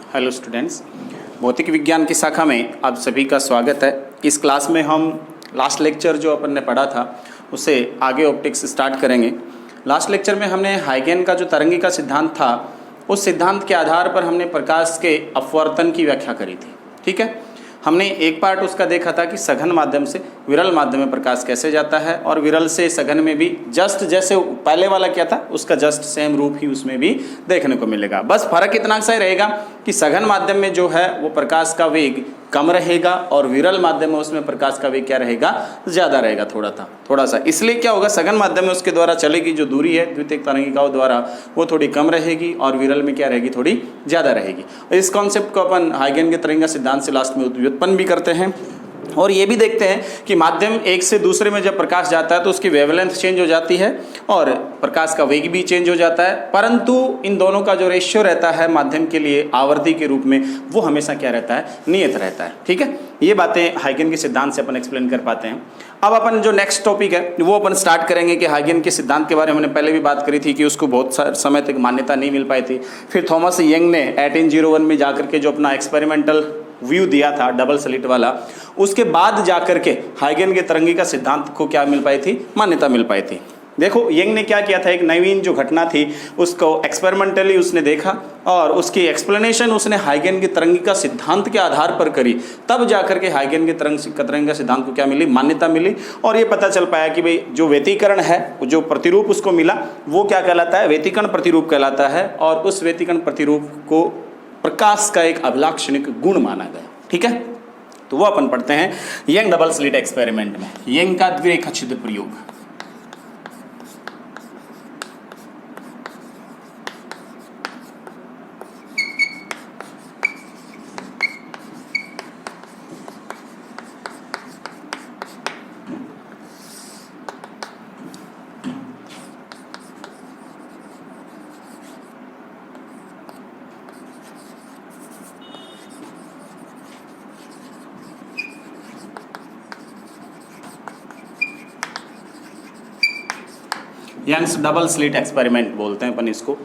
Hello students, भौतिक विज्ञान की शाखा में आप सभी का स्वागत है। इस क्लास में हम लास्ट लेक्चर जो अपन ने पढ़ा था उसे आगे ऑप्टिक्स स्टार्ट करेंगे। लास्ट लेक्चर में हमने हाइगेन का जो तरंगी का सिद्धांत था उस सिद्धांत के आधार पर हमने प्रकाश के अपवर्तन की व्याख्या करी थी। ठीक है, हमने एक पार्ट उसका देखा था कि सघन माध्यम से विरल माध्यम में प्रकाश कैसे जाता है और विरल से सघन में भी जस्ट जैसे पहले वाला क्या था उसका जस्ट सेम रूप ही उसमें भी देखने को मिलेगा। बस फर्क इतना सा ही रहेगा कि सघन माध्यम में जो है वो प्रकाश का वेग कम रहेगा और विरल माध्यम में उसमें प्रकाश का वेग क्या रहेगा, ज़्यादा रहेगा थोड़ा सा। इसलिए क्या होगा, सघन माध्यम में उसके द्वारा चलेगी जो दूरी है द्वितीयक तरंगिकाओं द्वारा वो थोड़ी कम रहेगी और विरल में क्या रहेगी, थोड़ी ज़्यादा रहेगी। इस कॉन्सेप्ट को अपन हाइगेन के तरंगा सिद्धांत से लास्ट में व्युत्पन्न भी करते हैं और ये भी देखते हैं कि माध्यम एक से दूसरे में जब प्रकाश जाता है तो उसकी वेवलेंथ चेंज हो जाती है और प्रकाश का वेग भी चेंज हो जाता है, परंतु इन दोनों का जो रेशियो रहता है माध्यम के लिए आवर्ती के रूप में वो हमेशा क्या रहता है, नियत रहता है। ठीक है, ये बातें हाइगेन के सिद्धांत से अपन एक्सप्लेन कर पाते हैं। अब अपन जो नेक्स्ट टॉपिक है वो अपन स्टार्ट करेंगे कि हाइगेन के सिद्धांत के बारे में हमने पहले भी बात करी थी कि उसको बहुत समय तक मान्यता नहीं मिल पाई थी। फिर थॉमस यंग ने 1801 में जाकर के जो अपना एक्सपेरिमेंटल व्यू दिया था डबल स्लिट वाला, उसके बाद जाकर के हाइगेन के तरंगी का सिद्धांत को क्या मिल पाई थी, मान्यता मिल पाई थी। देखो यंग ने क्या किया था, एक नवीन जो घटना थी उसको एक्सपेरिमेंटली उसने देखा और उसकी एक्सप्लेनेशन उसने हाइगेन के तरंगी का सिद्धांत के आधार पर करी, तब जाकर के हाइगेन के तरंगी का सिद्धांत को क्या मिली, मान्यता मिली। और ये पता चल पाया कि भाई जो व्यतिकरण है, जो प्रतिरूप उसको मिला वो क्या कहलाता है, व्यतिकरण प्रतिरूप कहलाता है और उस व्यतिकरण प्रतिरूप को प्रकाश का एक अभिलाक्षणिक गुण माना गया। ठीक है, तो वो अपन पढ़ते हैं यंग डबल स्लिट एक्सपेरिमेंट में यंग का द्विरेखा छिद्र प्रयोग। यंग्स डबल स्लिट एक्सपेरिमेंट बोलते हैं अपन इसको।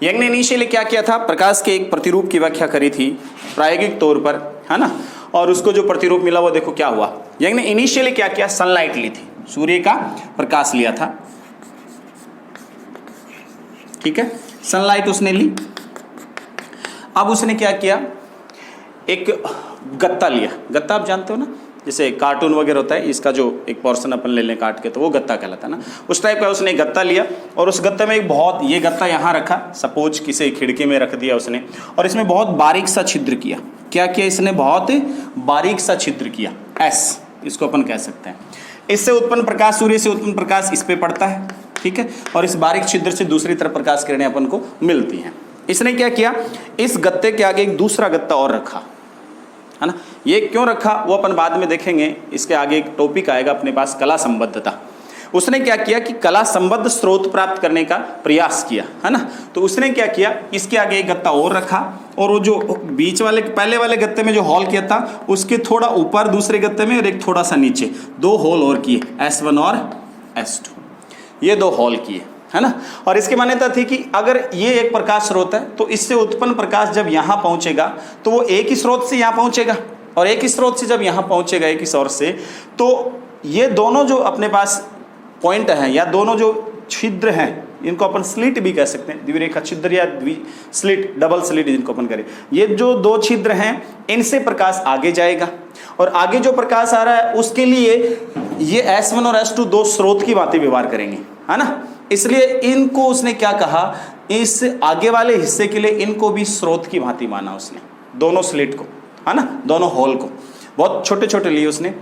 यंग ने इनिशियली क्या किया था, प्रकाश के एक प्रतिरूप की व्याख्या करी थी प्रायोगिक तौर पर, है ना, और उसको जो प्रतिरूप मिला वो देखो क्या हुआ। यंग ने इनिशियली क्या किया, सनलाइट ली थी, सूर्य का प्रकाश लिया था। ठीक है, सनलाइट उसने ली। अब उसने क्या किया, एक गत्ता लिया। गत्ता आप जानते हो ना, जैसे कार्टून वगैरह होता है, इसका जो एक पोर्शन अपन ले लें काट के तो वो गत्ता कहलाता है ना, उस टाइप का उसने एक गत्ता लिया और उस गत्ते में एक बहुत, ये गत्ता यहाँ रखा, सपोज किसी खिड़की में रख दिया उसने, और इसमें बहुत बारीक सा छिद्र किया। क्या किया इसने, बहुत बारीक सा छिद्र किया, एस इसको अपन कह सकते हैं। इससे उत्पन्न प्रकाश, सूर्य से उत्पन्न प्रकाश इस पे पड़ता है। ठीक है, और इस बारीक छिद्र से दूसरी तरफ प्रकाश किरणें अपन को मिलती हैं। इसने क्या किया, इस गत्ते के आगे एक दूसरा गत्ता और रखा, है ना। ये क्यों रखा वो अपन बाद में देखेंगे, इसके आगे एक टॉपिक आएगा अपने पास, कला संबद्धता। उसने क्या किया कि कला संबद्ध स्रोत प्राप्त करने का प्रयास किया, है ना। तो उसने क्या किया, इसके आगे एक गत्ता और रखा और वो जो बीच वाले पहले वाले गत्ते में जो होल किया था उसके थोड़ा ऊपर दूसरे गत्ते में और एक थोड़ा सा नीचे दो होल और किए, S1 और S2, ये दो होल किए, है ना। और इसकी मान्यता थी कि अगर ये एक प्रकाश स्रोत है तो इससे उत्पन्न प्रकाश जब यहाँ पहुँचेगा तो वो एक ही स्रोत से यहाँ पहुँचेगा और एक ही स्रोत से जब यहाँ पहुँचेगा एक ही सोर्स से, तो ये दोनों जो अपने पास पॉइंट हैं या दोनों जो छिद्र हैं इनको अपन स्लिट भी कह सकते हैं, द्विरेखा छिद्र या स्लिट, डबल स्लिट जिनको अपन करें। ये जो दो छिद्र हैं इनसे प्रकाश आगे जाएगा और आगे जो प्रकाश आ रहा है उसके लिए ये S1 और S2 दो स्रोत की बातें व्यवहार करेंगे, है ना। इसलिए इनको उसने क्या कहा, इस आगे वाले हिस्से के लिए इनको भी स्रोत की भांति माना उसने, दोनों स्लिट को, है ना, दोनों होल को बहुत छोटे छोटे लिए उसने।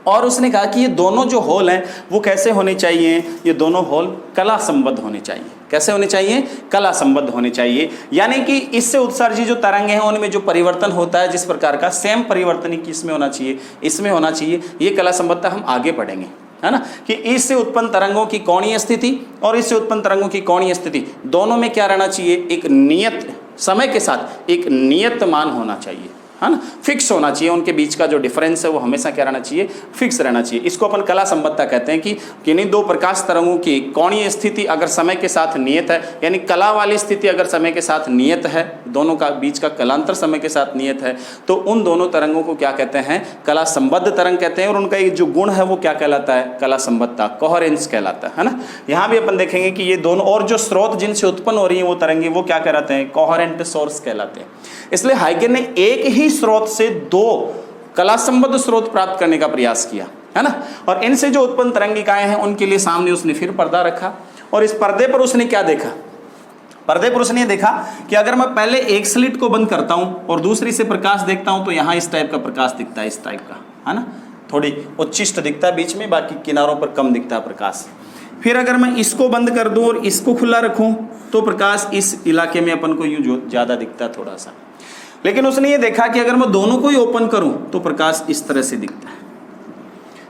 और उसने कहा कि ये दोनों जो होल हैं वो कैसे होने चाहिए, ये दोनों होल कला संबद्ध होने चाहिए। कैसे होने चाहिए, कला संबद्ध होने चाहिए, यानी कि इससे उत्सर्जित जो तरंगे हैं उनमें जो परिवर्तन होता है जिस प्रकार का सेम परिवर्तन ही किसमें होना चाहिए, इसमें होना चाहिए। ये कला संबद्धता हम आगे पढ़ेंगे, है ना, कि इससे उत्पन्न तरंगों की कोणीय स्थिति और इससे उत्पन्न तरंगों की कोणीय स्थिति दोनों में क्या रहना चाहिए, एक नियत समय के साथ एक नियत मान होना चाहिए। है ना, फिक्स होना चाहिए, उनके बीच का जो डिफरेंस है वो हमेशा क्या रहना चाहिए, फिक्स रहना चाहिए। इसको अपन कला संबद्धता कहते हैं कि किन्हीं दो प्रकाश तरंगों की कोणीय स्थिति अगर समय के साथ नियत है, यानी कला वाली स्थिति अगर समय के साथ नियत है, दोनों का बीच का कलांतर समय के साथ नियत है, तो उन दोनों तरंगों को क्या कहते हैं, कला संबद्ध तरंग कहते हैं। और उनका एक जो गुण है वो क्या कहलाता है, कला संबद्धता, कोहेरेंस कहलाता है ना। यहाँ भी अपन देखेंगे कि ये दोनों, और जो स्रोत जिनसे उत्पन्न हो रही है वो तरंगे, वो क्या कहलाते हैं, कोहेरेंट सोर्स कहलाते हैं। इसलिए हाइगन ने एक ही स्रोत से दो कला संबद्ध स्रोत प्राप्त करने का प्रयास किया, है ना। और इनसे जो उत्पन्न तरंगिकाएं हैं उनके लिए सामने उसने फिर पर्दा रखा, और इस पर्दे पर उसने क्या देखा, पर्दे पर उसने देखा कि अगर मैं पहले एक स्लिट को बंद करता हूं और दूसरी से प्रकाश देखता हूं तो यहां इस टाइप का प्रकाश दिखता है, इस टाइप का, है ना, थोड़ी उच्चिष्ट दिखता है बीच में, बाकी किनारों पर कम दिखता है प्रकाश। फिर अगर मैं इसको बंद कर दूं और इसको खुला रखूं तो प्रकाश इस इलाके में अपन को यूं ज्यादा दिखता है थोड़ा सा। लेकिन उसने ये देखा कि अगर मैं दोनों को ही ओपन करूं तो प्रकाश इस तरह से दिखता है,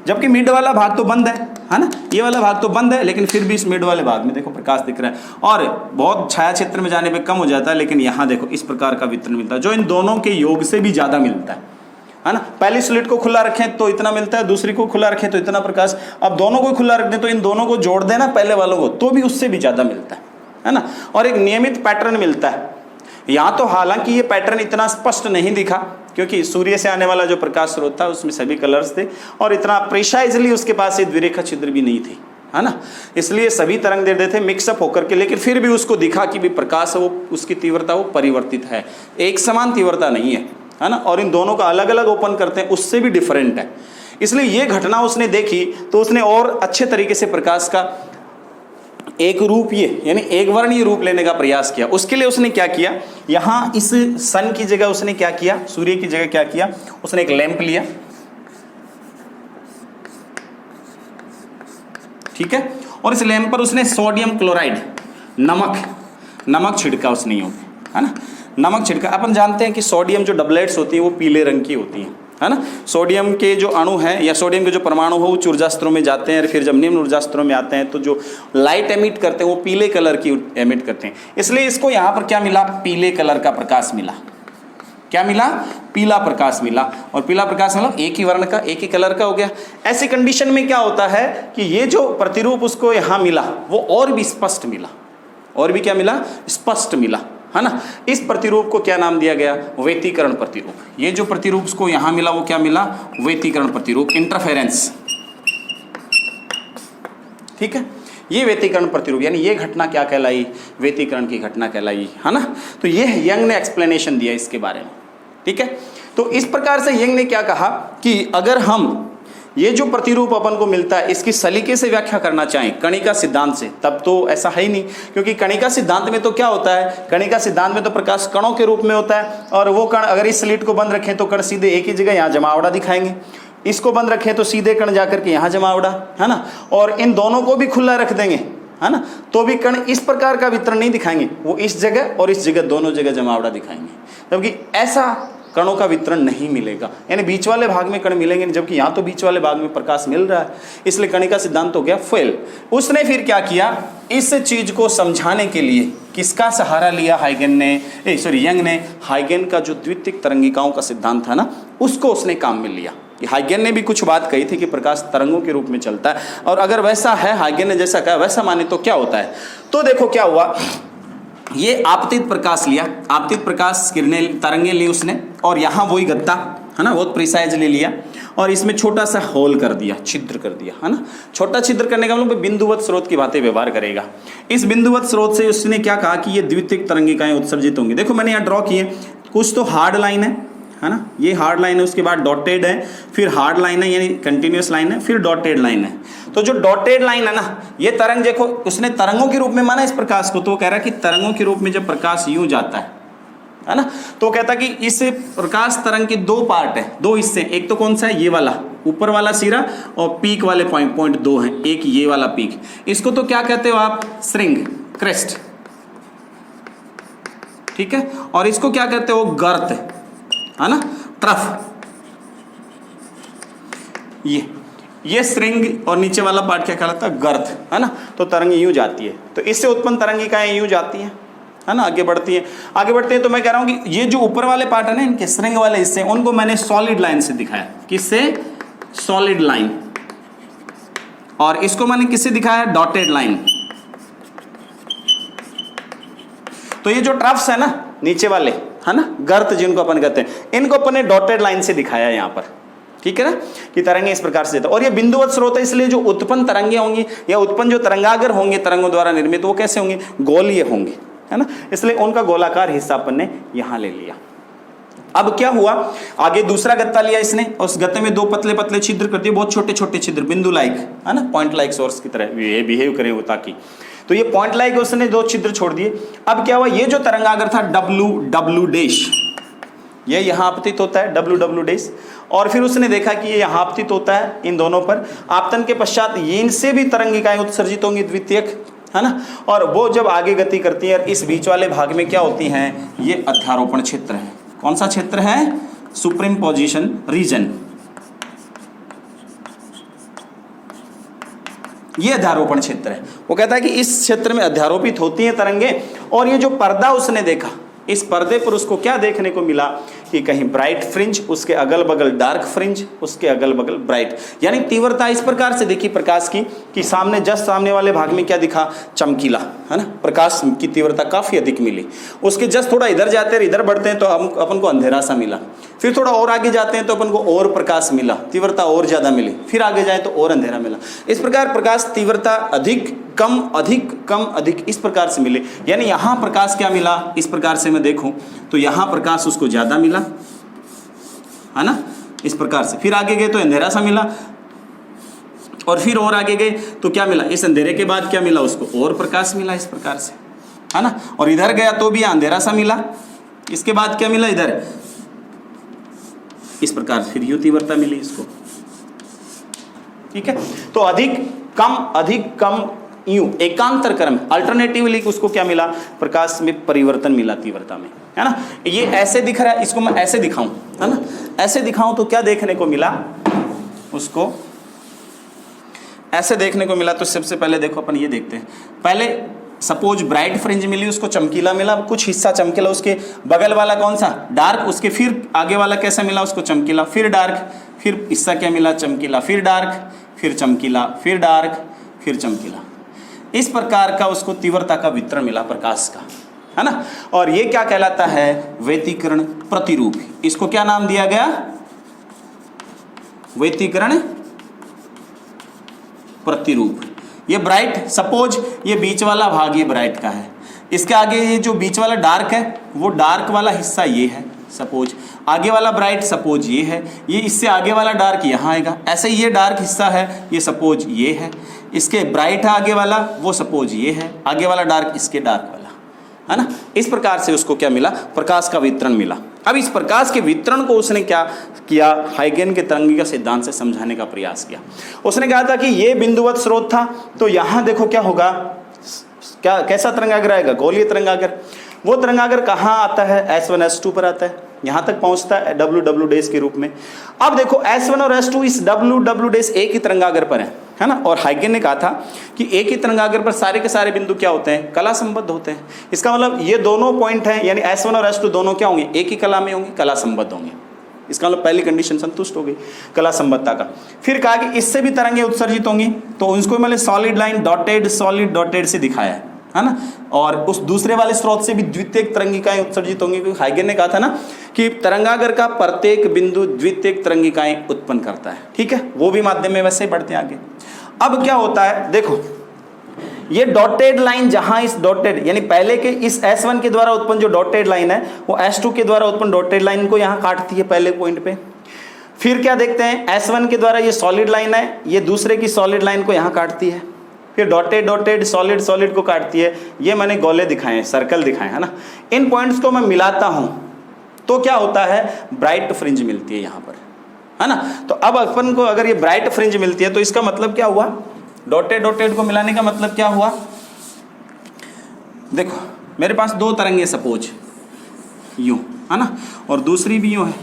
जबकि मिड वाला भाग तो बंद है ना, ये वाला भाग तो बंद है, लेकिन फिर भी इस मिड वाले भाग में देखो प्रकाश दिख रहा है। और बहुत छाया क्षेत्र में जाने पे कम हो जाता है, लेकिन यहाँ देखो इस प्रकार का वितरण मिलता है जो इन दोनों के योग से भी ज्यादा मिलता है ना। पहली स्लिट को खुला रखें तो इतना मिलता है, दूसरी को खुला रखें तो इतना प्रकाश। अब दोनों को खुला रख दें तो इन दोनों को जोड़ देना पहले वालों को, तो भी उससे भी ज्यादा मिलता है ना। और एक नियमित पैटर्न मिलता है। यहाँ तो हालांकि ये पैटर्न इतना स्पष्ट नहीं दिखा क्योंकि सूर्य से आने वाला जो प्रकाश स्रोत था उसमें सभी कलर्स थे, और इतना प्रिसाइजली उसके पास एक द्विरेखा छिद्र भी नहीं थी, है ना। इसलिए सभी तरंग दे रहे थे मिक्सअप होकर के, लेकिन फिर भी उसको दिखा कि भी प्रकाश है वो, उसकी तीव्रता वो परिवर्तित है, एक समान तीव्रता नहीं है ना। और इन दोनों का अलग अलग ओपन करते हैं उससे भी डिफरेंट है। इसलिए ये घटना उसने देखी तो उसने और अच्छे तरीके से प्रकाश का एक रूप ये यानी एक वर्णीय रूप लेने का प्रयास किया। उसके लिए उसने क्या किया, यहां इस सन की जगह उसने क्या किया, सूर्य की जगह क्या किया, उसने एक लैंप लिया, ठीक है, और इस लैंप पर उसने सोडियम क्लोराइड नमक छिड़का उसने, है ना, नमक छिड़का। अपन जानते हैं कि सोडियम जो डबलेट्स होती है वो पीले रंग की होती हैं, है ना। सोडियम के जो अणु हैं या सोडियम के जो परमाणु हो उच्च ऊर्जा स्तरों में जाते हैं, और फिर जब निम्न ऊर्जा स्तरों में आते हैं तो जो लाइट एमिट करते हैं वो पीले कलर की एमिट करते हैं। इसलिए इसको यहाँ पर क्या मिला, पीले कलर का प्रकाश मिला। क्या मिला, पीला प्रकाश मिला। और पीला प्रकाश मतलब एक ही वर्ण का, एक ही कलर का हो गया। ऐसी कंडीशन में क्या होता है कि ये जो प्रतिरूप उसको यहाँ मिला वो और भी स्पष्ट मिला, और भी क्या मिला, स्पष्ट मिला, है ना। इस प्रतिरूप को क्या नाम दिया गया, व्यतिकरण प्रतिरूप। ये जो प्रतिरूप उसको यहां मिला वो क्या मिला, व्यतिकरण प्रतिरूप, इंटरफेरेंस, ठीक है। ये व्यतिकरण प्रतिरूप यानी ये घटना क्या कहलाई, व्यतिकरण की घटना कहलाई, है ना। तो ये यंग ने एक्सप्लेनेशन दिया इसके बारे में, ठीक है। तो इस प्रकार से यंग ने क्या कहा कि अगर हम ये जो प्रतिरूप अपन को मिलता है इसकी सलीके से व्याख्या करना चाहें कणिका सिद्धांत से, तब तो ऐसा है ही नहीं, क्योंकि कणिका सिद्धांत में तो क्या होता है, कणिका सिद्धांत में तो प्रकाश कणों के रूप में होता है, और वो कण अगर इस स्लिट को बंद रखें तो कण सीधे एक ही जगह यहाँ जमावड़ा दिखाएंगे, इसको बंद रखें तो सीधे कण जाकर के यहाँ जमावड़ा, है ना। और इन दोनों को भी खुला रख देंगे, है ना, तो भी कण इस प्रकार का वितरण नहीं दिखाएंगे, वो इस जगह और इस जगह दोनों जगह जमावड़ा दिखाएंगे, जबकि ऐसा कणों का वितरण नहीं मिलेगा। यानी बीच वाले भाग में कण मिलेंगे, जबकि यहाँ तो बीच वाले भाग में प्रकाश मिल रहा है, इसलिए कणिका सिद्धांत हो गया फेल। उसने फिर क्या किया, इस चीज को समझाने के लिए किसका सहारा लिया, यंग ने हाइगन का जो द्वितीयक तरंगिकाओं का सिद्धांत था ना, उसको उसने काम में लिया। हाइगन ने भी कुछ बात कही थी कि प्रकाश तरंगों के रूप में चलता है, और अगर वैसा है, हाइगन ने जैसा कहा वैसा माने तो क्या होता है। तो देखो क्या हुआ, ये आपतित प्रकाश लिया, आपतित प्रकाश किरणें तरंगे ली उसने, और यहाँ वही गत्ता, है ना, बहुत प्रिसाइजली लिया, और इसमें छोटा सा होल कर दिया, छिद्र कर दिया, है ना। छोटा छिद्र करने का मतलब बिंदुवत स्रोत की बातें व्यवहार करेगा। इस बिंदुवत स्रोत से उसने क्या कहा कि ये द्वितीयक तरंगिकाएं उत्सर्जित होंगी। देखो मैंने यहाँ ड्रॉ किए, कुछ तो हार्ड लाइन है ना, ये हार्ड लाइन है, उसके बाद डॉटेड है, फिर हार्ड लाइन है यानी कंटिन्यूअस लाइन है, फिर डॉटेड लाइन है। तो जो डॉटेड लाइन है ना, ये तरंग देखो उसने तरंगों के रूप में माना इस प्रकाश को, तो वो कह रहा है कि तरंगों के रूप में जब प्रकाश यूं जाता है ना, तो कहता कि इस प्रकाश तरंग के दो पार्ट है, दो हिस्से, एक तो कौन सा है, ये वाला ऊपर वाला सिरा, और पीक वाले पॉइंट दो हैं, एक ये वाला पीक, इसको तो क्या कहते हो आप, श्रृंग, क्रेस्ट, ठीक है, और इसको क्या कहते हो, गर्त, है ना, ट्रफ। ये श्रृंग और नीचे वाला पार्ट क्या कहलाता है, गर्त, है ना। तो तरंग यूं जाती है, तो इससे उत्पन्न तरंगिकाएं यूं जाती हैं, है ना, आगे बढ़ती है। आगे बढ़ते हैं तो मैं कह रहा हूं कि ये जो ऊपर वाले पार्ट है ना, इनके स्ट्रिंग वाले हिस्से, उनको मैंने सॉलिड लाइन से दिखाया। किससे? Solid line. और इसको मैंने किससे दिखाया? Dotted line. तो ये जो ट्रफ्स है ना नीचे वाले, है ना, गर्त जिनको अपन कहते हैं, इनको अपन ने डॉटेड लाइन से दिखाया यहां पर। ठीक है ना, कि तरंगे इस प्रकार से देता। और ये बिंदुवत स्रोत है, इसलिए जो उत्पन्न तरंगे होंगी या उत्पन्न जो तरंगागर होंगे तरंगों द्वारा निर्मित, वो कैसे होंगे? गोलीय होंगे, है ना, इसलिए उनका गोलाकार हिस्सा अपन ने यहां ले लिया। अब क्या हुआ, आगे दूसरा गत्ता लिया इसने, उस गत्ते में दो पतले पतले छिद्र कर दिए, बहुत छोटे छोटे छिद्र, बिंदु लाइक, है ना, पॉइंट लाइक सोर्स की तरह ये बिहेव करे वो, ताकि तो ये पॉइंट लाइक उसने दो छिद्र छोड़ दिए। अब क्या हुआ, ये जो तरंगागर था डब्ल्यू डैश, ये यहां आपतित होता है डब्ल्यू डैश, और फिर उसने देखा कि ये यहां आपतित होता है इन दोनों पर। आपतन के पश्चात ये इनसे भी तरंगिकाएं उत्सर्जित होंगी द्वितीयक, है ना, और वो जब आगे गति करती है, इस बीच वाले भाग में क्या होती हैं? ये अध्यारोपण क्षेत्र है। कौन सा क्षेत्र है? Superposition region. ये अध्यारोपण क्षेत्र है। वो कहता है कि इस क्षेत्र में अध्यारोपित होती हैं तरंगे। और ये जो पर्दा उसने देखा, इस पर्दे पर उसको क्या देखने को मिला कि कहीं ब्राइट फ्रिंज, उसके अगल बगल डार्क फ्रिंज, उसके अगल बगल ब्राइट, यानी तीव्रता इस प्रकार से देखी प्रकाश की कि सामने जस्ट सामने वाले भाग में क्या दिखा? चमकीला, है ना, प्रकाश की तीव्रता काफी अधिक मिली। उसके जस्ट थोड़ा इधर जाते हैं, इधर बढ़ते हैं तो हम अपन को अंधेरा सा मिला। फिर थोड़ा और आगे जाते हैं तो अपन को और प्रकाश मिला, तीव्रता और ज्यादा मिली। फिर आगे जाए तो और अंधेरा मिला। इस प्रकार प्रकाश तीव्रता अधिक कम अधिक कम अधिक इस प्रकार से मिले। यानी यहां प्रकाश क्या मिला, इस प्रकार से मैं देखूं तो यहां प्रकाश उसको ज्यादा मिला, है ना, इस प्रकार से। फिर आगे गए तो अंधेरा सा मिला, और फिर और आगे गए तो क्या मिला? इस अंधेरे के बाद क्या मिला उसको? और प्रकाश मिला, इस प्रकार से, है ना। और इधर गया तो भी अंधेरा सा मिला, इसके बाद क्या मिला? इधर इस प्रकार फिर यूं तीव्रता मिली इसको। ठीक है, तो अधिक कम यूं एकांतर क्रम, अल्टरनेटिवली उसको क्या मिला? प्रकाश में परिवर्तन मिला तीव्रता में, है ना। ये ऐसे दिख रहा है, इसको मैं ऐसे दिखाऊं, है ना, ऐसे दिखाऊं तो क्या देखने को मिला उसको? ऐसे देखने को मिला। तो सबसे पहले देखो अपन ये देखते हैं। पहले सपोज ब्राइट फ्रिंज मिली, उसको चमकीला मिला, कुछ हिस्सा चमकीला, उसके बगल वाला कौन सा? डार्क। उसके फिर आगे वाला कैसा मिला उसको? चमकीला, फिर डार्क, फिर हिस्सा क्या मिला? चमकीला, फिर डार्क, फिर चमकीला, फिर डार्क, फिर चमकीला। इस प्रकार का उसको तीव्रता का वितरण मिला प्रकाश का, है ना। और ये क्या कहलाता है? व्यतिकरण प्रतिरूप। इसको क्या नाम दिया गया? व्यतिकरण प्रतिरूप। ये ब्राइट, सपोज ये बीच वाला भाग ये ब्राइट का है, इसके आगे ये जो बीच वाला डार्क है, वो डार्क वाला हिस्सा ये है, सपोज आगे वाला ब्राइट सपोज ये है, ये इससे आगे वाला डार्क यहाँ आएगा। ऐसे ये डार्क हिस्सा है, ये सपोज ये है, इसके ब्राइट है आगे वाला, वो सपोज ये है, आगे वाला डार्क इसके डार्क वाला, है ना। इस प्रकार से उसको क्या मिला? प्रकाश का वितरण मिला। अब इस प्रकाश के वितरण को उसने क्या किया? हाइगेन के तरंगिका सिद्धांत से समझाने का प्रयास किया। उसने कहा था कि ये बिंदुवत स्रोत था, तो यहाँ देखो क्या होगा, क्या कैसा तरंगागर आएगा? गोलीय तरंगागर। वो तरंगागर कहाँ आता है? S1 S2 पर आता है, यहाँ तक पहुँचता है डब्ल्यू डैश के रूप में। अब देखो S1 और S2 इस डब्ल्यू डैश एक ही तरंगागर पर है ना। और हाइगेन ने कहा था कि एक ही तरंगागर पर सारे के सारे बिंदु क्या होते हैं? कला संबद्ध होते हैं। इसका मतलब ये दोनों पॉइंट हैं, यानी S1 और S2 दोनों क्या होंगे? एक ही कला में होंगे, कला संबद्ध होंगे। इसका मतलब पहली कंडीशन संतुष्ट हो गई कला संबद्धता का। फिर कहा कि इससे भी तरंगें उत्सर्जित होंगी, तो उसको मैंने सॉलिड लाइन डॉटेड से दिखाया है ना। और उस दूसरे वाले स्रोत से भी द्वितीयक तरंगिकाएं उत्सर्जित होंगी, क्योंकि हाइगेन ने कहा था ना कि तरंगागर का प्रत्येक बिंदु द्वितीयक तरंगिकाएं उत्पन्न करता है। ठीक है, वो भी माध्यम में वैसे ही बढ़ते हैं आगे। अब क्या होता है देखो, ये डॉटेड लाइन जहां इस डॉटेड यानी पहले के इस S1 के द्वारा उत्पन्न जो डॉटेड लाइन है, वो S2 के द्वारा उत्पन्न डॉटेड लाइन को यहां काटती है पहले पॉइंट पे। फिर क्या देखते हैं, S1 के द्वारा ये सॉलिड लाइन है, ये दूसरे की सॉलिड लाइन को यहां काटती है। फिर डॉटेड सॉलिड को काटती है। ये मैंने गोले दिखाए हैं, सर्कल दिखाए हैं ना। इन पॉइंट्स को मैं मिलाता हूं तो क्या होता है? ब्राइट फ्रिंज मिलती है यहां पर, है ना। तो अब अपन को अगर ये ब्राइट फ्रिंज मिलती है तो इसका मतलब क्या हुआ? डॉटेड को मिलाने का मतलब क्या हुआ? देखो मेरे पास दो तरंगे सपोज यूं, है ना, और दूसरी भी यूं है।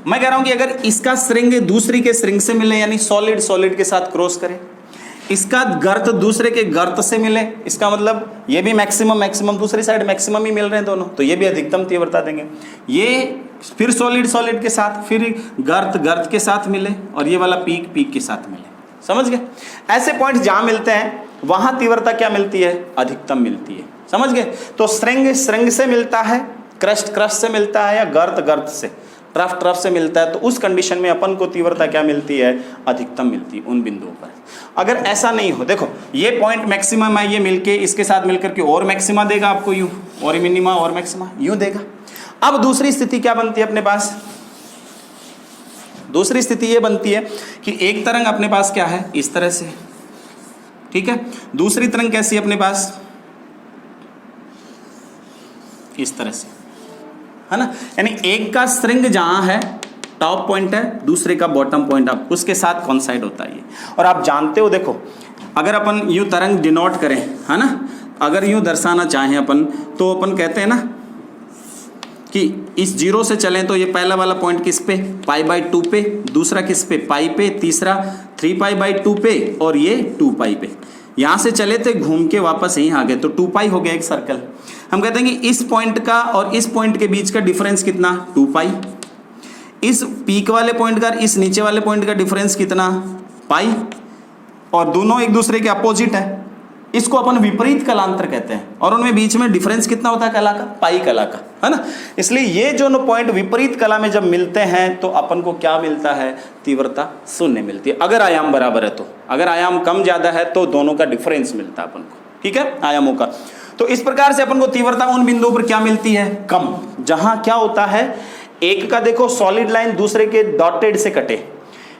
मैं कह रहा हूं कि अगर इसका श्रृंग दूसरी के श्रृंग से मिले, यानी सॉलिड के साथ क्रॉस करे, इसका गर्त दूसरे के गर्त से मिले, इसका मतलब ये भी मैक्सिमम दूसरी साइड मैक्सिमम ही मिल रहे हैं दोनों, तो ये भी अधिकतम तीव्रता देंगे। ये फिर सॉलिड के साथ, फिर गर्त के साथ मिले, और ये वाला पीक के साथ मिले। समझ गए? ऐसे पॉइंट जहां मिलते हैं वहां तीव्रता क्या मिलती है? अधिकतम मिलती है। समझ गए? तो श्रृंग से मिलता है, क्रस्ट से मिलता है, या गर्त से, ट्रफ से मिलता है, तो उस कंडीशन में अपन को तीव्रता क्या मिलती है? अधिकतम मिलती है उन बिंदुओं पर। अगर ऐसा नहीं हो, देखो ये पॉइंट मैक्सिमम है, ये मिलके इसके साथ मिलकर के और मैक्सिमा देगा आपको, यूं और मिनिमा और मैक्सिमा यूं देगा। अब दूसरी स्थिति क्या बनती है अपने पास? दूसरी स्थिति ये बनती है कि एक तरंग अपने पास क्या है? इस तरह से, ठीक है। दूसरी तरंग कैसी है अपने पास? इस तरह से, है ना। यानी एक का श्रृंग जहां है टॉप पॉइंट है, दूसरे का बॉटम पॉइंट, आप उसके साथ कॉन्साइड होता है ये। और आप जानते हो, देखो अगर अपन यूं तरंग डिनोट करें, है ना, अगर यूं दर्शाना चाहें अपन, तो अपन कहते हैं ना कि इस 0 से चलें तो ये पहला वाला पॉइंट किस पे? π/2 पे, दूसरा किस पे? पाई पे, तीसरा 3π/2 पे, और ये 2π पे। यहाँ से चले थे घूम के वापस यहीं आ गए, तो 2π हो गया एक सर्कल। हम कहते हैं कि इस पॉइंट का और इस पॉइंट के बीच का डिफरेंस कितना? 2π। इस पीक वाले पॉइंट का इस नीचे वाले पॉइंट का डिफरेंस कितना? π। और दोनों एक दूसरे के अपोजिट है, इसको अपन विपरीत कलांतर कहते हैं, और उनमें बीच में डिफरेंस कितना होता है? कला का, पाई कला का, है ना। इसलिए ये जो पॉइंट विपरीत कला में जब मिलते हैं तो अपन को क्या मिलता है? तीव्रता शून्य मिलती है, अगर आयाम बराबर है तो। अगर आयाम कम ज्यादा है तो दोनों का डिफरेंस मिलता है अपन को, ठीक है, आयामों का। तो इस प्रकार से अपन को तीव्रता उन बिंदुओं पर क्या मिलती है? कम, जहां क्या होता है, एक का देखो सॉलिड लाइन दूसरे के डॉटेड से कटे,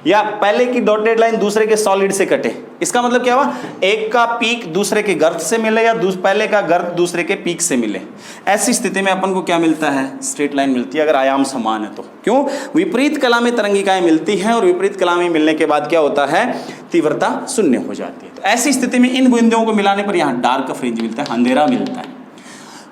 या पहले की डॉटेड लाइन दूसरे के सॉलिड से कटे। इसका मतलब क्या हुआ? एक का पीक दूसरे के गर्त से मिले, या पहले का गर्त दूसरे के पीक से मिले। ऐसी स्थिति में अपन को क्या मिलता है? स्ट्रेट लाइन मिलती है, अगर आयाम समान है तो। क्यों? विपरीत कला में तरंगिकाएं मिलती हैं, और विपरीत कला में मिलने के बाद क्या होता है? तीव्रता शून्य हो जाती है। तो ऐसी स्थिति में इन बिंदुओं को मिलाने पर यहाँ डार्क फ्रिंज मिलता है, अंधेरा मिलता है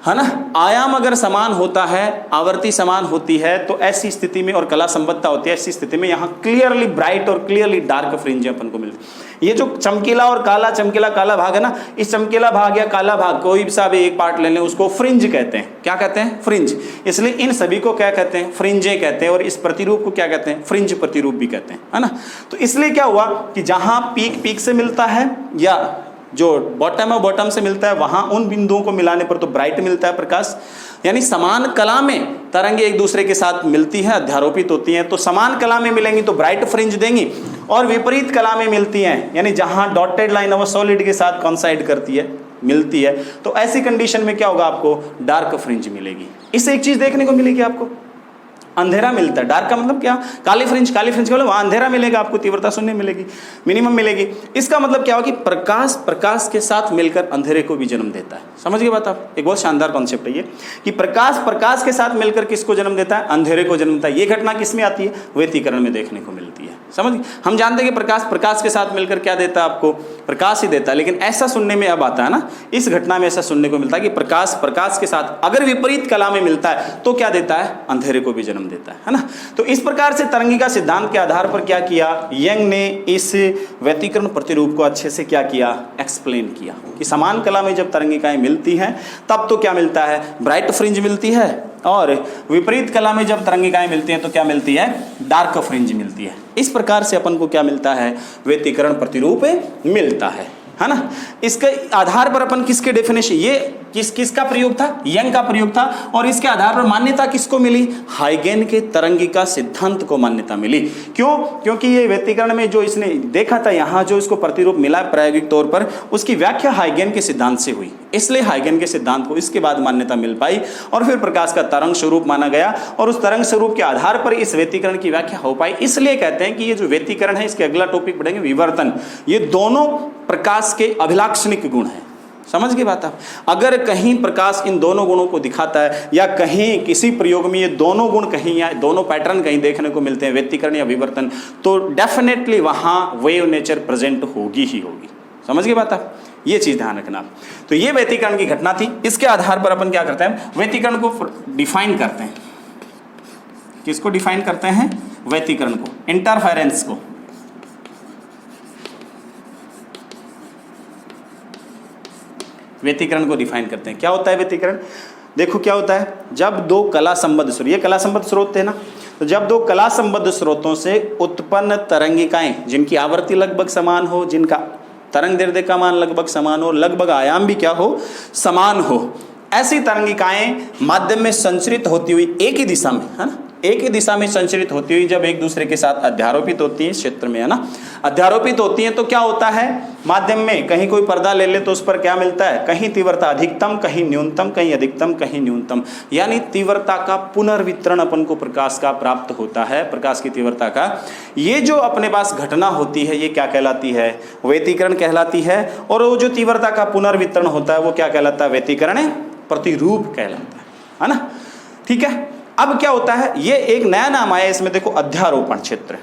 ना। आयाम अगर समान होता है, आवर्ती समान होती है, तो ऐसी स्थिति में, और कला संबद्धता होती है, ऐसी स्थिति में यहाँ क्लियरली ब्राइट और क्लियरली डार्क फ्रिंज अपन को मिलती है। ये जो चमकीला और काला, चमकीला काला भाग है ना, इस चमकीला भाग या काला भाग कोई सा भी एक पार्ट ले लें, उसको फ्रिंज कहते हैं। क्या कहते हैं? फ्रिंज। इसलिए इन सभी को क्या कहते हैं? फ्रिंजे कहते हैं। और इस प्रतिरूप को क्या कहते हैं? फ्रिंज प्रतिरूप भी कहते हैं, है ना। तो इसलिए क्या हुआ कि जहां पीक से मिलता है, या जो बॉटम है बॉटम से मिलता है, वहां उन बिंदुओं को मिलाने पर तो ब्राइट मिलता है प्रकाश। यानी समान कला में तरंगे एक दूसरे के साथ मिलती हैं, अध्यारोपित होती हैं, तो समान कला में मिलेंगी तो ब्राइट फ्रिंज देंगी, और विपरीत कला में मिलती हैं, यानी जहां डॉटेड लाइन है वो सॉलिड के साथ कॉन्साइड करती है, मिलती है, तो ऐसी कंडीशन में क्या होगा? आपको डार्क फ्रिंज मिलेगी। इससे एक चीज देखने को मिलेगी आपको, अंधेरा मिलता है। डार्क का मतलब क्या? काली फ्रिंज का मतलब वहां अंधेरा मिलेगा आपको, तीव्रता शून्य मिलेगी, मिनिमम मिलेगी। इसका मतलब क्या होगा कि प्रकाश के साथ मिलकर अंधेरे को भी जन्म देता है। समझ गए बात आप? एक बहुत शानदार कॉन्सेप्ट है ये, कि प्रकाश के साथ मिलकर किसको जन्म देता है? अंधेरे को जन्म देता है। ये घटना किस में आती है? व्यतिकरण में देखने को मिलती है। समझ गए? हम जानते हैं कि प्रकाश के साथ मिलकर क्या देता है आपको? प्रकाश ही देता है। लेकिन ऐसा सुनने में अब आता है ना, इस घटना में ऐसा सुनने को मिलता है कि प्रकाश के साथ अगर विपरीत कला में मिलता है तो क्या देता है? अंधेरे को भी जन्म देता है ना। तो इस प्रकार से तरंगिका सिद्धांत के आधार पर क्या किया? यंग ने इस व्यतिकरण प्रतिरूप को अच्छे से क्या किया? एक्सप्लेन किया कि समान कला में जब तरंगिकाएं मिलती हैं तब तो क्या मिलता है? ब्राइट फ्रिंज मिलती है, और विपरीत कला में जब तरंगिकाएं मिलती हैं तो क्या मिलती है? डार्क फ्रिंज मिलती है। इस प्रकार से अपन को क्या मिलता है? व्यतिकरण प्रतिरूप मिलता है ना। इसके आधार पर अपन किसके डेफिनेशन, ये किसका प्रयोग था? यंग का प्रयोग था। और इसके आधार पर मान्यता किसको मिली? हाइगेन के तरंगिका सिद्धांत को मान्यता मिली। क्यों? क्योंकि ये व्यतिकरण में जो इसने देखा था, यहाँ जो इसको प्रतिरूप मिला प्रायोगिक तौर पर, उसकी व्याख्या हाइगेन के सिद्धांत से हुई। इसलिए हाइगेन के सिद्धांत को इसके बाद मान्यता मिल पाई, और फिर प्रकाश का तरंग स्वरूप माना गया, और उस तरंग स्वरूप के आधार पर इस व्यतिकरण की व्याख्या हो पाई। इसलिए कहते हैं कि ये जो व्यतिकरण है, इसके अगला टॉपिक पढ़ेंगे विवर्तन। ये दोनों प्रकाश के अभिलाक्षणिक गुण हैं। समझ गए बात आप? अगर कहीं प्रकाश इन दोनों गुणों को दिखाता है, या कहीं किसी प्रयोग में ये दोनों गुण कहीं या दोनों पैटर्न कहीं देखने को मिलते हैं, व्यतिकरण या विवर्तन, तो डेफिनेटली वहां वेव नेचर प्रेजेंट होगी ही होगी। समझ गए बात आप? ये चीज ध्यान रखना। तो ये व्यतिकरण की घटना थी। इसके आधार पर अपन क्या करते हैं? व्यतिकरण को डिफाइन करते हैं। किसको डिफाइन करते हैं? व्यतिकरण को, इंटरफेरेंस को। व्यतिकरण को डिफाइन करते हैं। क्या होता है व्यतिकरण? देखो क्या होता है, जब दो कला संबद्ध स्रोत, ये कला संबद्ध स्रोत थे ना, तो जब दो कला संबद्ध स्रोतों से उत्पन्न तरंगिकाएं जिनकी आवृत्ति लगभग समान हो, जिनका तरंग दैर्ध्य का मान लगभग समान हो, लगभग आयाम भी क्या हो, समान हो, ऐसी तरंगिकाएं माध्यम में संचरित होती हुई एक ही दिशा में, है ना, एक ही दिशा में संचरित होती हुई जब एक दूसरे के साथ अध्यारोपित होती है, इस क्षेत्र में, है ना, अध्यारोपित होती हैं, तो क्या होता है माध्यम में, कहीं कोई पर्दा ले ले तो उस पर क्या मिलता है, कहीं तीव्रता अधिकतम, कहीं न्यूनतम, कहीं अधिकतम, कहीं न्यूनतम, यानी तीव्रता का पुनर्वितरण अपन को प्रकाश का प्राप्त होता है, प्रकाश की तीव्रता का। ये जो अपने पास घटना होती है ये क्या कहलाती है, व्यतिकरण कहलाती है। और वो जो तीव्रता का पुनर्वितरण होता है वो क्या कहलाता है, व्यतिकरण प्रतिरूप कहलाता है ना। ठीक है, अब क्या होता है, ये एक नया नाम आया इसमें, देखो अध्यारोपण क्षेत्र।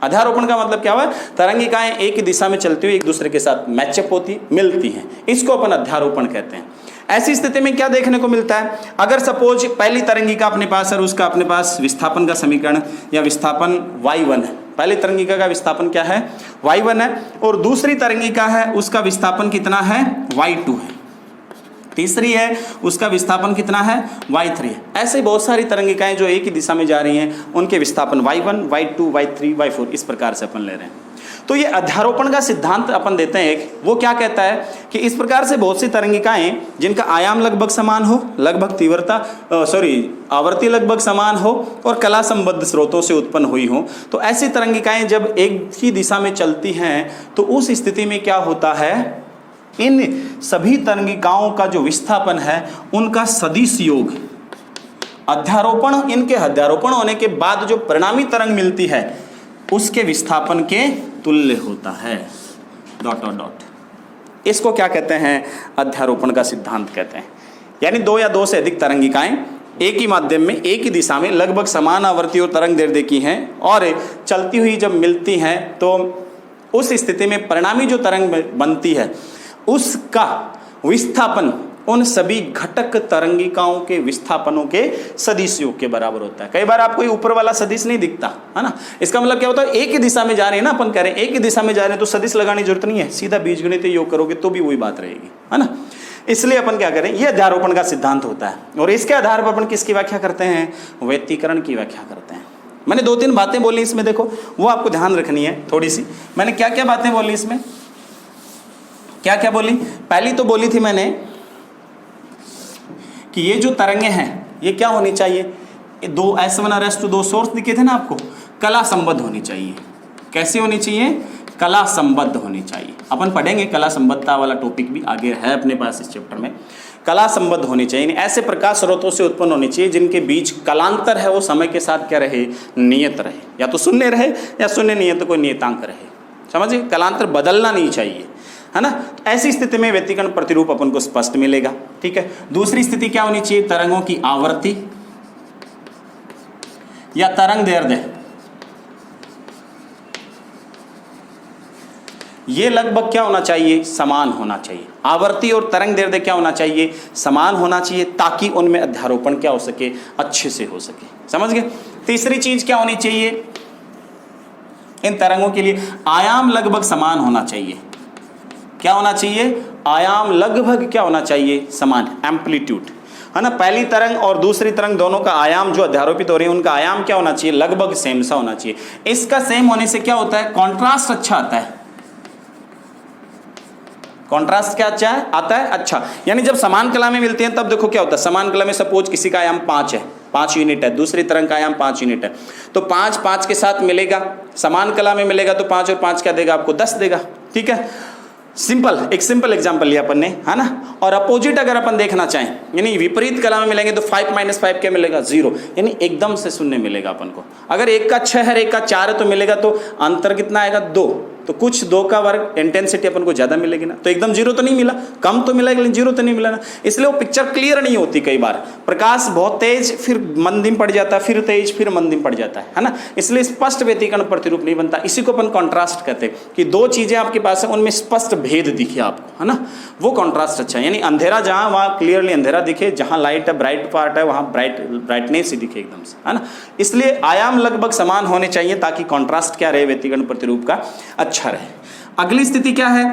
अध्यारोपण का मतलब क्या हुआ, तरंगिकाएं एक ही दिशा में चलती हुई एक दूसरे के साथ मैचअप होती, मिलती हैं, इसको अपन अध्यारोपण कहते हैं। ऐसी स्थिति में क्या देखने को मिलता है, अगर सपोज पहली तरंगिका अपने पास है, उसका अपने पास विस्थापन का समीकरण या विस्थापन y1 है, पहली तरंगिका का विस्थापन क्या है, y1 है, और दूसरी तरंगिका है उसका विस्थापन कितना है, y2 है, तीसरी है उसका विस्थापन कितना है, y3 है। ऐसे बहुत सारी तरंगिकाएं जो एक ही दिशा में जा रही हैं उनके विस्थापन y1, y2, y3, y4 इस प्रकार से अपन ले रहे हैं। तो ये अध्यारोपण का सिद्धांत अपन देते हैं एक, वो क्या कहता है कि इस प्रकार से बहुत सी तरंगिकाएं जिनका आयाम लगभग समान हो, लगभग तीव्रता आवृत्ति लगभग समान हो और कला संबद्ध स्रोतों से उत्पन्न हुई हो, तो ऐसी तरंगिकाएं जब एक ही दिशा में चलती हैं तो उस स्थिति में क्या होता है, इन सभी तरंगिकाओं का जो विस्थापन है उनका सदिश योग अध्यारोपण, इनके अध्यारोपण होने के बाद जो परिणामी तरंग मिलती है उसके विस्थापन के तुल्य होता है, डॉट डॉट डॉट। इसको क्या कहते हैं, अध्यारोपण का सिद्धांत कहते हैं। यानी दो या दो से अधिक तरंगिकाएं एक ही माध्यम में एक ही दिशा में लगभग समान आवृत्ति और तरंग दैर्ध्य की हैं और चलती हुई जब मिलती हैं तो उस स्थिति में परिणामी जो तरंग बनती है उसका विस्थापन उन सभी घटक तरंगिकाओं के विस्थापनों के सदिश योग के बराबर होता है। कई बार आपको ऊपर वाला सदिश नहीं दिखता है ना, इसका मतलब क्या होता है, एक ही दिशा में जा रहे हैं ना, अपन कह रहे हैं एक ही दिशा में जा रहे हैं तो सदिश लगाने की जरूरत नहीं है, सीधा बीजगणितीय योग करोगे तो भी वही बात रहेगी, है ना। इसलिए अपन क्या करें, ये अध्यारोपण का सिद्धांत होता है और इसके आधार पर अपन किसकी व्याख्या करते हैं, व्यतिकरण की व्याख्या करते हैं। मैंने दो तीन बातें बोली इसमें, देखो वो आपको ध्यान रखनी है थोड़ी सी। मैंने क्या क्या बातें बोली इसमें, क्या क्या बोली, पहली तो बोली थी मैंने कि ये जो तरंगे हैं ये क्या होनी चाहिए, दो S1 और S2 दो सोर्स दिखे थे ना आपको, कला संबद्ध होनी चाहिए। कैसी होनी चाहिए, कला संबद्ध होनी चाहिए। अपन पढ़ेंगे कला संबद्धता वाला टॉपिक भी आगे है अपने पास इस चैप्टर में। कला संबद्ध होनी चाहिए, ऐसे प्रकाश स्रोतों से उत्पन्न होनी चाहिए जिनके बीच कलांतर है वो समय के साथ क्या रहे, नियत रहे, या तो शून्य रहे या शून्य नियत कोई नियतांक रहे, समझिए, कलांतर बदलना नहीं चाहिए, है ना। ऐसी स्थिति में व्यतिकरण प्रतिरूप अपन को स्पष्ट मिलेगा। ठीक है, दूसरी स्थिति क्या होनी चाहिए, तरंगों की आवृत्ति या तरंग दैर्ध्य ये लगभग क्या होना चाहिए, समान होना चाहिए। आवृत्ति और तरंग दैर्ध्य क्या होना चाहिए, समान होना चाहिए, ताकि उनमें अध्यारोपण क्या हो सके, अच्छे से हो सके, समझ गए। तीसरी चीज क्या होनी चाहिए, इन तरंगों के लिए आयाम लगभग समान होना चाहिए। क्या होना चाहिए, आयाम लगभग क्या होना चाहिए, समान, एम्पलीट्यूड, है ना। पहली तरंग और दूसरी तरंग दोनों का आयाम जो अध्यारोपित हो रही है उनका आयाम क्या होना चाहिए, लगभग सेम सा होना चाहिए। इसका सेम होने से क्या होता है, कॉन्ट्रास्ट अच्छा आता है। कॉन्ट्रास्ट क्या अच्छा है, आता है अच्छा, यानी जब समान कला में मिलते हैं तब देखो क्या होता है, समान कला में सपोज किसी का आयाम 5 है, 5 यूनिट है, दूसरी तरंग का आयाम 5 यूनिट है, तो 5 5 के साथ मिलेगा, समान कला में मिलेगा तो 5 और 5 क्या देगा आपको, 10 देगा। ठीक है, सिंपल, एक सिंपल एग्जांपल लिया अपन ने, है ना। और अपोजिट अगर अपन देखना चाहें, यानी विपरीत कला में मिलेंगे तो 5 - 5 क्या मिलेगा, 0, यानी एकदम से शून्य मिलेगा अपन को। अगर एक का 6 है एक का 4 है तो मिलेगा, तो अंतर कितना आएगा, 2, तो कुछ 2 का वर्ग इंटेंसिटी अपन को ज्यादा मिलेगी ना, तो एकदम 0 तो नहीं मिला, कम तो मिला लेकिन 0 तो नहीं मिला ना। इसलिए वो पिक्चर क्लियर नहीं होती, कई बार प्रकाश बहुत तेज फिर मंदिम पड़ जाता है, फिर तेज फिर मंदिम पड़ जाता है ना। इसलिए स्पष्ट व्यतिकरण प्रतिरूप नहीं बनता। इसी को अपन कॉन्ट्रास्ट कहते हैं कि दो चीजें आपके पास है उनमें स्पष्ट भेद दिखे आपको, है ना, वो कॉन्ट्रास्ट अच्छा है। यानी अंधेरा जहां वहां क्लियरली अंधेरा दिखे, जहां लाइट है ब्राइट पार्ट है वहां ब्राइटनेस ही दिखे एकदम से, है ना। इसलिए आयाम लगभग समान होने चाहिए ताकि कॉन्ट्रास्ट क्या रहे, व्यतिकरण प्रतिरूप का अच्छा रहे। अगली स्थिति क्या है,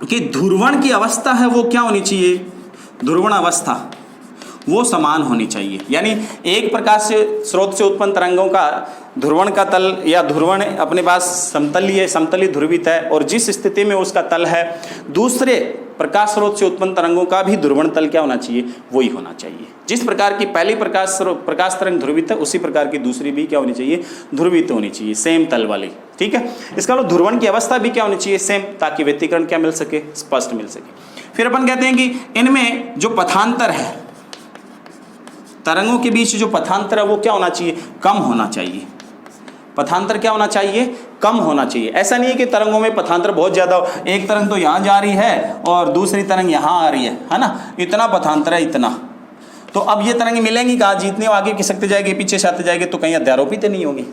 कि ध्रुवण की अवस्था है वो क्या होनी चाहिए, ध्रुवण अवस्था वो समान होनी चाहिए। यानी एक प्रकाश स्रोत से उत्पन्न तरंगों का ध्रुवण का तल या ध्रुवण अपने पास समतली ध्रुवित है, और जिस स्थिति में उसका तल है दूसरे प्रकाश स्रोत से उत्पन्न तरंगों का भी ध्रुवण तल क्या होना चाहिए, वही होना चाहिए। जिस प्रकार की पहली प्रकाश तरंग ध्रुवित है उसी प्रकार की दूसरी भी क्या होनी चाहिए, ध्रुवित होनी चाहिए, सेम तल वाली। ठीक है, इसका मतलब ध्रुवण की अवस्था भी क्या होनी चाहिए, सेम, ताकि व्यतिकरण क्या मिल सके, स्पष्ट मिल सके। फिर अपन कहते हैं कि इनमें जो पथांतर है, तरंगों के बीच जो पथांतर है वो क्या होना चाहिए, कम होना चाहिए। पथांतर क्या होना चाहिए, कम होना चाहिए। ऐसा नहीं है कि तरंगों में पथांतर बहुत ज्यादा हो, एक तरंग तो यहाँ जा रही है और दूसरी तरंग यहाँ आ रही है ना, इतना पथांतर है, इतना। तो अब ये तरंगे मिलेंगी कहाँ, जितने आगे खिसकते जाएंगे, पीछे से आते जाएंगे, तो कहीं अध्यारोपित नहीं होंगी,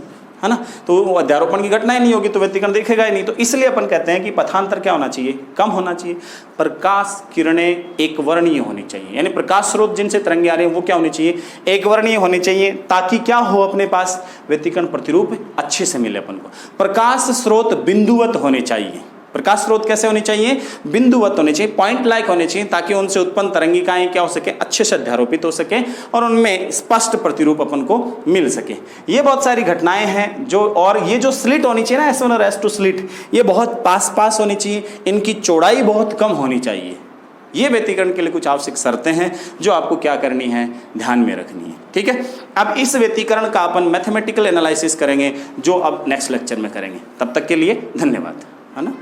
है ना, तो अध्यारोपण की घटना ही नहीं होगी, तो व्यतिकरण देखेगा ही नहीं। तो इसलिए अपन कहते हैं कि पथांतर क्या होना चाहिए, कम होना चाहिए। प्रकाश किरणें एक वर्णीय होनी चाहिए, यानी प्रकाश स्रोत जिनसे तरंगे आ रही हैं वो क्या होनी चाहिए, एक वर्णीय होनी चाहिए, ताकि क्या हो, अपने पास व्यतिकरण प्रतिरूप अच्छे से मिले अपन को। प्रकाश स्रोत बिंदुवत होने चाहिए। प्रकाश स्रोत कैसे होने चाहिए, बिंदुवत होने चाहिए, पॉइंट लाइक होने चाहिए, ताकि उनसे उत्पन्न तरंगिकाएं क्या हो सके, अच्छे से अध्यारोपित हो सके और उनमें स्पष्ट प्रतिरूप अपन को मिल सके। ये बहुत सारी घटनाएं हैं जो, और ये जो स्लिट होनी चाहिए ना, S1 स्लिट, ये बहुत पास होनी चाहिए, इनकी चौड़ाई बहुत कम होनी चाहिए। ये व्यतिकरण के लिए कुछ आवश्यक शर्तें हैं जो आपको क्या करनी है, ध्यान में रखनी है। ठीक है, अब इस व्यतिकरण का अपन मैथमेटिकल एनालिसिस करेंगे, जो अब नेक्स्ट लेक्चर में करेंगे। तब तक के लिए धन्यवाद, है ना।